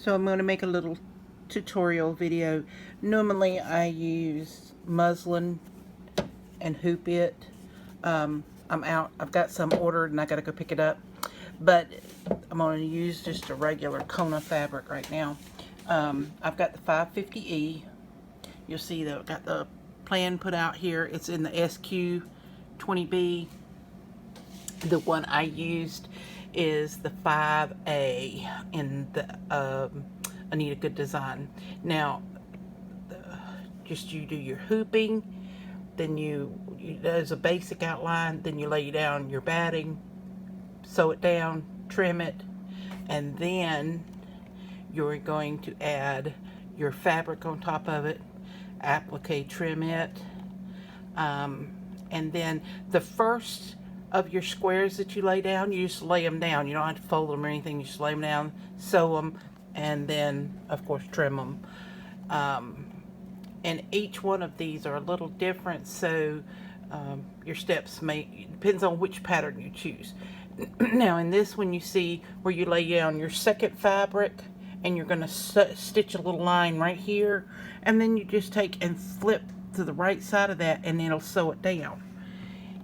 So I'm going to make a little tutorial video. Normally I use muslin and hoop it. I'm out. I've got some ordered and I got to go pick it up. But I'm going to use just a regular Kona fabric right now. I've got the 550E. You'll see that I've got the plan put out here. It's in the SQ20B. The one I used is the 5A in the Anita Goodesign. Now, just you do your hooping, then you as a basic outline, then you lay down your batting, sew it down, trim it, and then you're going to add your fabric on top of it, applique, trim it, and then the first of your squares that you lay down, you just lay them down. You don't have to fold them or anything. You just lay them down, sew them, and then, of course, trim them. And each one of these are a little different, so your steps depends on which pattern you choose. Now, in this one, you see where you lay down your second fabric, and you're going to stitch a little line right here, and then you just take and flip to the right side of that, and it'll sew it down.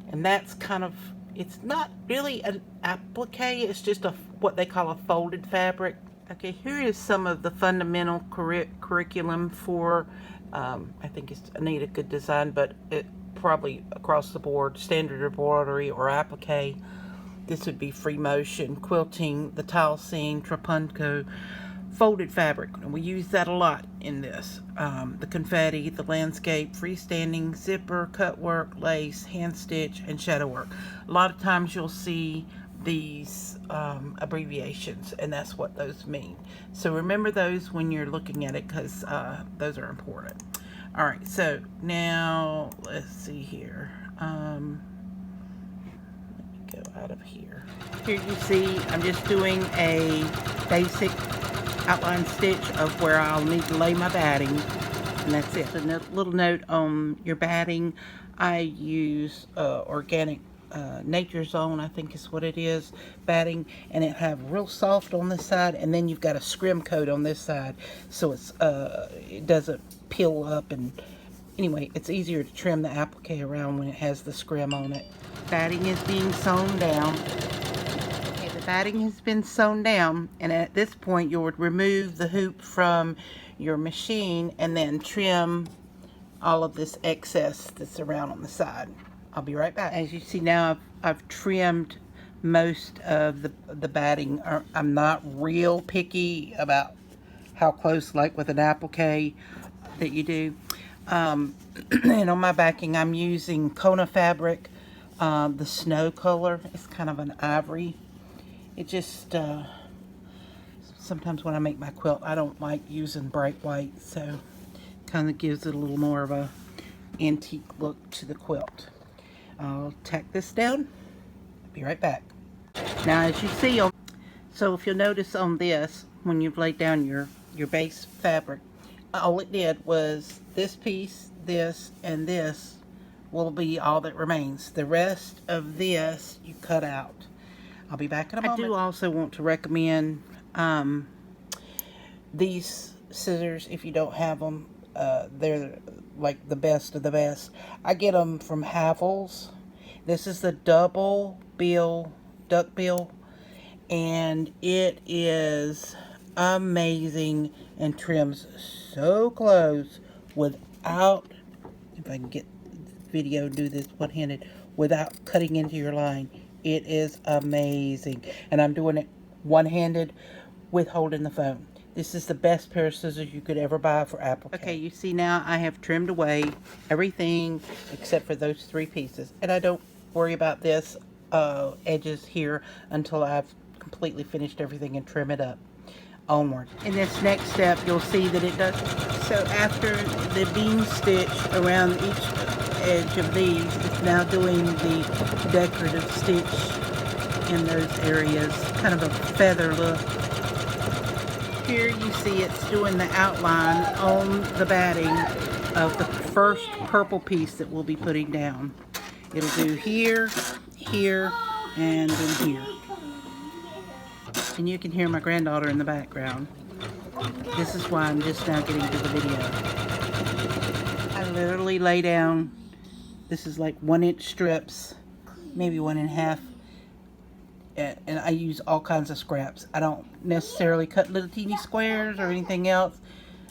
And that's kind of, it's not really an applique, it's just what they call a folded fabric. Okay, here is some of the fundamental curriculum for, I think it's Anita Goodesign, but it probably across the board, standard embroidery or applique. This would be free motion, quilting, the tile seam, trapunto, folded fabric. And we use that a lot in this. The confetti, the landscape, freestanding, zipper, cut work, lace, hand stitch, and shadow work. A lot of times you'll see these abbreviations, and that's what those mean. So remember those when you're looking at it, because those are important. All right, so now let's see here. Let me go out of here. Here you see I'm just doing a basic outline stitch of where I'll need to lay my batting, and that's it. A little note on your batting, I use organic Nature Zone, I think is what it is, batting, and it have real soft on this side, and then you've got a scrim coat on this side, so it's it doesn't peel up, and anyway, it's easier to trim the applique around when it has the scrim on it. Batting is being sewn down. Okay, the batting has been sewn down, and at this point you'll remove the hoop from your machine and then trim all of this excess that's around on the side. I'll be right back. As you see now, I've trimmed most of the batting. I'm not real picky about how close, like with an applique, that you do. And on my backing, I'm using Kona fabric, the snow color. It's kind of an ivory. It just, sometimes when I make my quilt, I don't like using bright white, so kind of gives it a little more of a antique look to the quilt. I'll tack this down. Be right back. Now, as you see, so if you'll notice on this, when you've laid down your base fabric, all it did was this piece, this, and this will be all that remains. The rest of this you cut out. I'll be back in a moment. I do also want to recommend these scissors if you don't have them. They're like the best of the best. I get them from Havel's. This is the double bill, duck bill, and it is amazing and trims so close without, if I can get the video and do this one-handed, without cutting into your line. It is amazing, and I'm doing it one-handed with holding the phone. This is the best pair of scissors you could ever buy for applique. Okay, you see now I have trimmed away everything except for those three pieces. And I don't worry about this edges here until I've completely finished everything and trim it up onward. In this next step, you'll see that it does. So after the beam stitch around each edge of these, it's now doing the decorative stitch in those areas, kind of a feather look. Here you see it's doing the outline on the batting of the first purple piece that we'll be putting down. It'll do here, here, and then here. And you can hear my granddaughter in the background. This is why I'm just now getting to the video. I literally lay down, this is like 1-inch strips, maybe 1.5, and I use all kinds of scraps. I don't necessarily cut little teeny squares or anything else.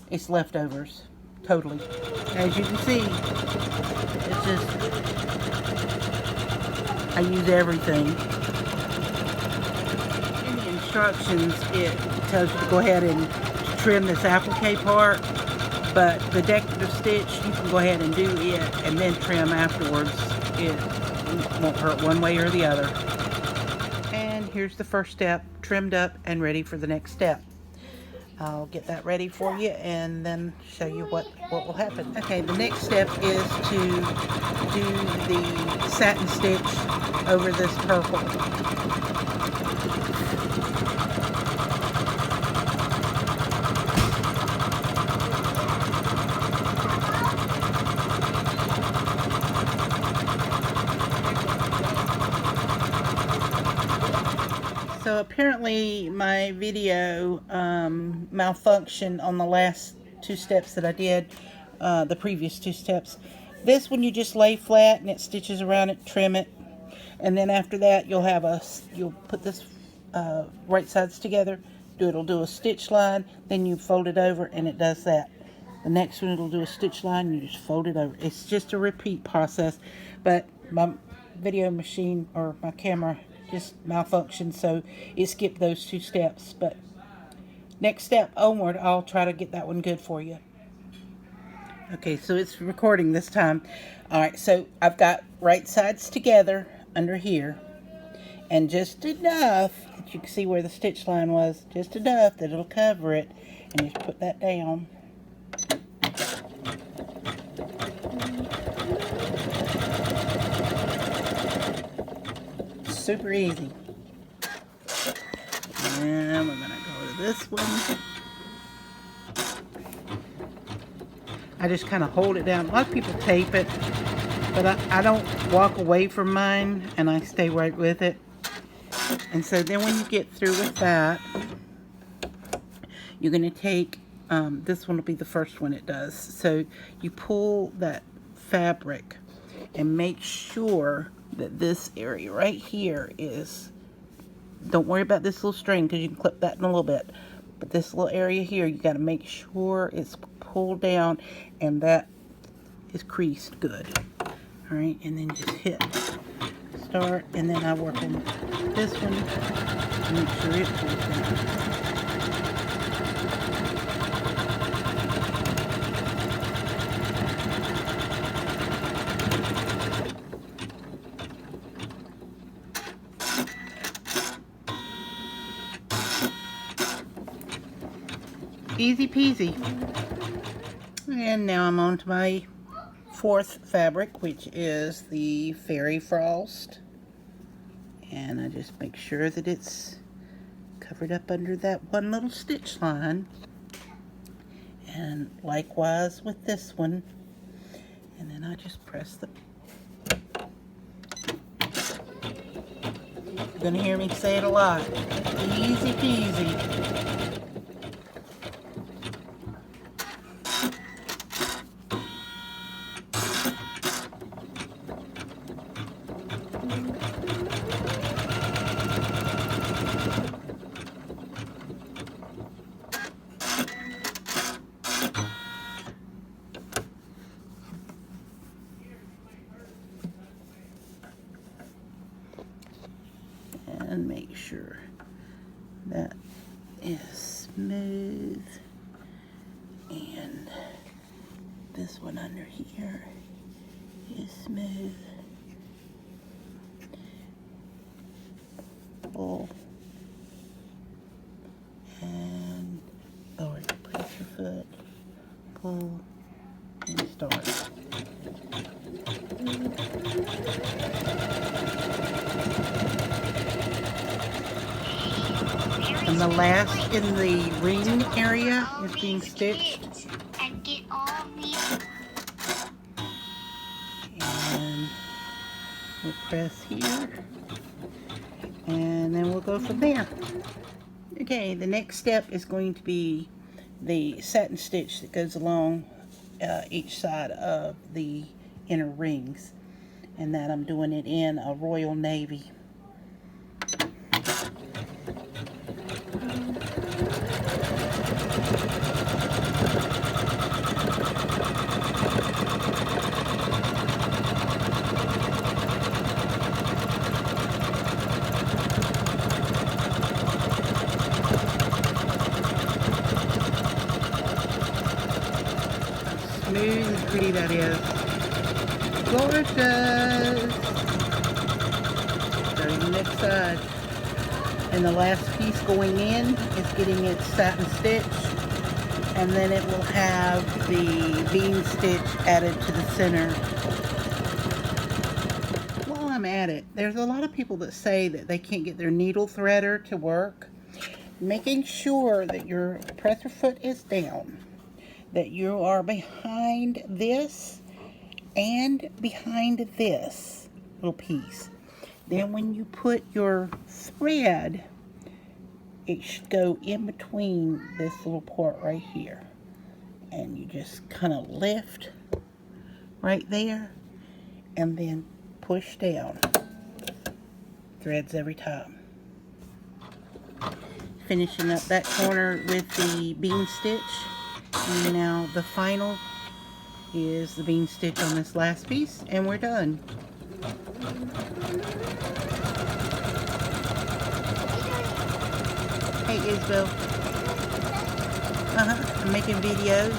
It's leftovers, totally. As you can see, it's just, I use everything. In the instructions, it tells you to go ahead and trim this applique part, but the decorative stitch, you can go ahead and do it and then trim afterwards. It won't hurt one way or the other. And here's the first step, trimmed up and ready for the next step. I'll get that ready for you and then show you what will happen. Okay, the next step is to do the satin stitch over this purple. So apparently my video malfunctioned on the last 2 steps that I did, the previous 2 steps. This one you just lay flat and it stitches around it, trim it, and then after that you'll put this right sides together. It'll do a stitch line, then you fold it over and it does that. The next one it'll do a stitch line and you just fold it over. It's just a repeat process, but my video machine or my camera just malfunctioned, so it skipped those 2 steps. But next step onward, I'll try to get that one good for you. Okay, so it's recording this time. Alright, so I've got right sides together under here, and just enough that you can see where the stitch line was, just enough that it'll cover it, and just put that down. Super easy. And we're going to go to this one. I just kind of hold it down. A lot of people tape it, but I don't walk away from mine, and I stay right with it. And so then when you get through with that, you're going to take, this one will be the first one it does. So you pull that fabric and make sure that this area right here is, don't worry about this little string because you can clip that in a little bit, but this little area here, you got to make sure it's pulled down and that is creased good. All right, and then just hit start, and then I work on this one to make sure it pulls down. Easy peasy. And now I'm on to my 4th fabric, which is the Fairy Frost. And I just make sure that it's covered up under that one little stitch line. And likewise with this one. And then I just press the... You're going to hear me say it a lot. Easy peasy. And make sure that is smooth, and this one under here is smooth. Pull and lower, place your foot, pull and start. And the last in the ring area is being stitched. And we'll press here. And then we'll go from there. Okay, the next step is going to be the satin stitch that goes along each side of the inner rings, and that I'm doing it in a royal navy. Smooth and pretty that is. Gorgeous! Starting the next side. And the last piece going in is getting its satin stitch. And then it will have the bean stitch added to the center. While I'm at it, there's a lot of people that say that they can't get their needle threader to work. Making sure that your presser foot is down, that you are behind this and behind this little piece. Then when you put your thread, it should go in between this little part right here. And you just kind of lift right there and then push down. Threads every time. Finishing up that corner with the bean stitch. And now the final is the bean stitch on this last piece, and we're done. Hey Isabel. I'm making videos.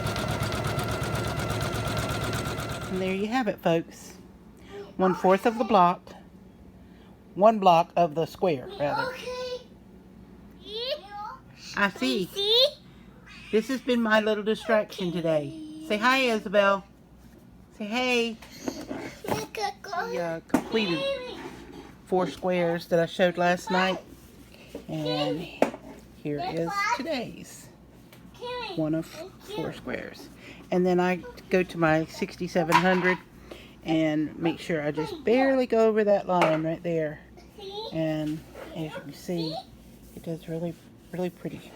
And there you have it, folks. 1/4 of the block. 1 block of the square, rather. I see. This has been my little distraction today. Say hi, Isabel. Say hey. We completed 4 squares that I showed last night. And here is today's. 1 of 4 squares. And then I go to my 6700 and make sure I just barely go over that line right there. And as you can see, it does really, really pretty.